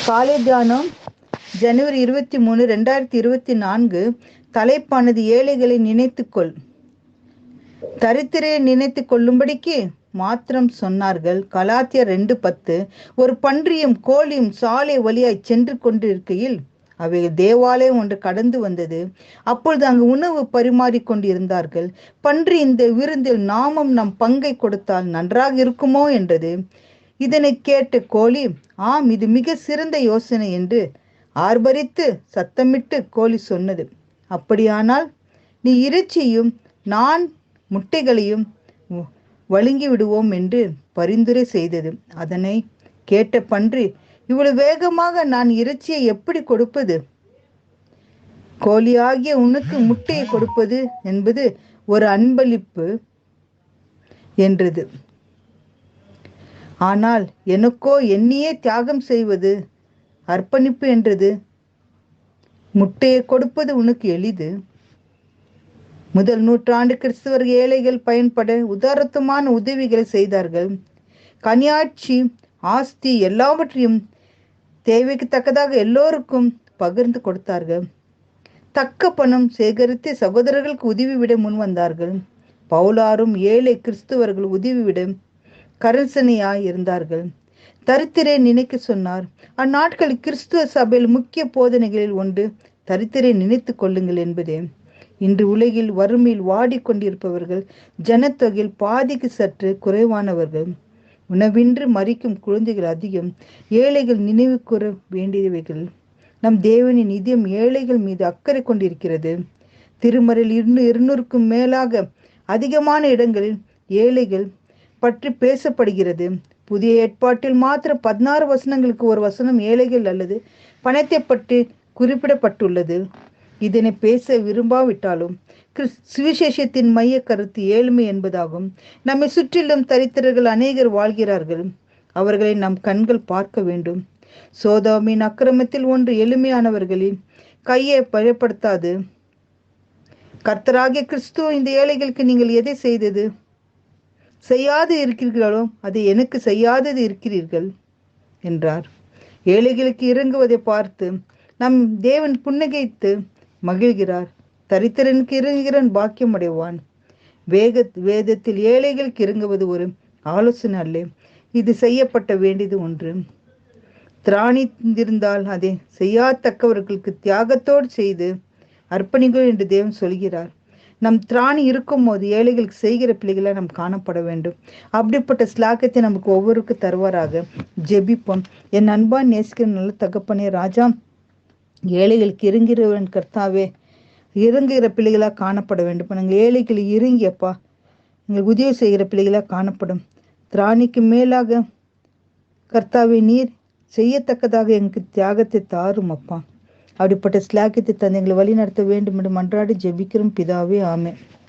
காலை தியானம் ஜனவரி 23, 2024. தலைப்பானது ஏழைகளை நினைத்துக்கொள். தரித்திரை நினைத்து கொள்ளும்படிக்கு மாத்திரம் சொன்னார்கள். கலாத்தியர் 2:10. ஒரு பன்றியும் கோழியும் சாலை வழியாய் சென்று கொண்டிருக்கையில் அவைகள் தேவாலயம் ஒன்று கடந்து வந்தது. அப்பொழுது அங்கு உணவு பரிமாறிக்கொண்டிருந்தார்கள். பன்றி, இந்த விருந்தில் நாமும் நம் பங்கை கொடுத்தால் நன்றாக இருக்குமோ என்றது. இதனை கேட்ட கோழி, ஆம், இது மிக சிறந்த யோசனை என்று ஆர்ப்பரித்து சத்தமிட்டு கோழி சொன்னது. அப்படியானால் நீ இறைச்சியும் நான் முட்டைகளையும் வழங்கி விடுவோம் என்று பரிந்துரை செய்தது. அதனை கேட்ட பன்றி, இவ்வளவு வேகமாக நான் இறைச்சியை எப்படி கொடுப்பது? கோழியாகிய உனக்கு முட்டையை கொடுப்பது என்பது ஒரு அன்பளிப்பு என்றது. ஆனால் எனக்கோ என்னையே தியாகம் செய்வது அர்ப்பணிப்பு என்றது. முட்டையை கொடுப்பது உனக்கு எளிது. முதல் நூற்றாண்டு கிறிஸ்தவர் ஏழைகள் பயன்பட உதாரத்தமான உதவிகளை செய்தார்கள். கனியாட்சி, ஆஸ்தி எல்லாவற்றையும் தேவைக்கு தக்கதாக எல்லோருக்கும் பகிர்ந்து கொடுத்தார்கள். தக்க பணம் சேகரித்து சகோதரர்களுக்கு உதவிவிட முன் வந்தார்கள். பவுலாரும் ஏழை கிறிஸ்துவர்கள் உதவிவிட கரசனையாய் இருந்தார்கள். தரித்திரை நினைக்க சொன்னார். அந்நாட்களில் கிறிஸ்துவ சபையில் முக்கிய போதனைகளில் ஒன்று தரித்திரை நினைத்து கொள்ளுங்கள் என்பதே. இன்று உலகில் வறுமையில் வாடிக்கொண்டிருப்பவர்கள் ஜனத்தொகையில் பாதிக்கு சற்று குறைவானவர்கள். உணவின்றி மறிக்கும் குழந்தைகள் அதிகம். ஏழைகள் நினைவு கூற வேண்டியவைகள். நம் தேவனின் இதயம் ஏழைகள் மீது அக்கறை கொண்டிருக்கிறது. திருமறையில் 200க்கும் மேலாக அதிகமான இடங்களில் ஏழைகள் பற்றி பேசப்படுகிறது. புதிய ஏற்பாட்டில் மாத்திரம் 16 வசனங்களுக்கு ஒரு வசனம் ஏழைகள் அல்லது பணத்தை பற்றி குறிப்பிடப்பட்டுள்ளது. இதனை பேச விரும்பாவிட்டாலும் சுவிசேஷத்தின் மைய கருத்து ஏழ்மை என்பதாகும். நம்மை சுற்றிலும் தரித்திரர்கள் அநேகர் வாழ்கிறார்கள். அவர்களை நம் கண்கள் பார்க்க வேண்டும். சோதோமின் அக்கிரமத்தில் ஒன்று எளிமையானவர்களின் கையை பயன்படுத்தாது. கர்த்தராகிய கிறிஸ்துவ இந்த ஏழைகளுக்கு நீங்கள் எதை செய்யாது இருக்கிறீர்களோ அதை எனக்கு செய்யாதது இருக்கிறீர்கள் என்றார். ஏழைகளுக்கு இறங்குவதை பார்த்து நம் தேவன் புன்னகைத்து மகிழ்கிறார். தரித்திரனுக்கு இறங்குகிறன் பாக்கியம் அடைவான். வேதத்தில் ஏழைகளுக்கு இறங்குவது ஒரு ஆலோசனை அல்ல, இது செய்யப்பட்ட வேண்டியது ஒன்று. திராணி இருந்தால் அதை செய்யத்தக்கவர்களுக்கு தியாகத்தோடு செய்து அர்ப்பணிகள் என்று தேவன் சொல்கிறார். நம் திராணி இருக்கும் போது ஏழைகளுக்கு செய்கிற பிள்ளைகளை நாம் காணப்பட வேண்டும். அப்படிப்பட்ட ஸ்லாக்கத்தை நமக்கு ஒவ்வொருக்கும் தருவாராக. ஜெபிப்போம். என் அன்பான் நேசிக்கிற நல்ல தகப்பனே ராஜா, ஏழைகளுக்கு இறங்கிறவன் கர்த்தாவே, இறங்குகிற பிள்ளைகளாக காணப்பட வேண்டும். நாங்கள் ஏழைகள் இறங்கியப்பா எங்களுக்கு உதவி செய்கிற பிள்ளைகளாக காணப்படும். திராணிக்கு மேலாக கர்த்தாவே நீர் செய்யத்தக்கதாக எங்களுக்கு தியாகத்தை தாரும் அப்பா. அப்படிப்பட்ட ஸ்லாக்கியத்தை தந்து எங்களை வழி நடத்த வேண்டும் என்று மன்றாடி ஜெபிக்கிறோம் பிதாவே, ஆமென்.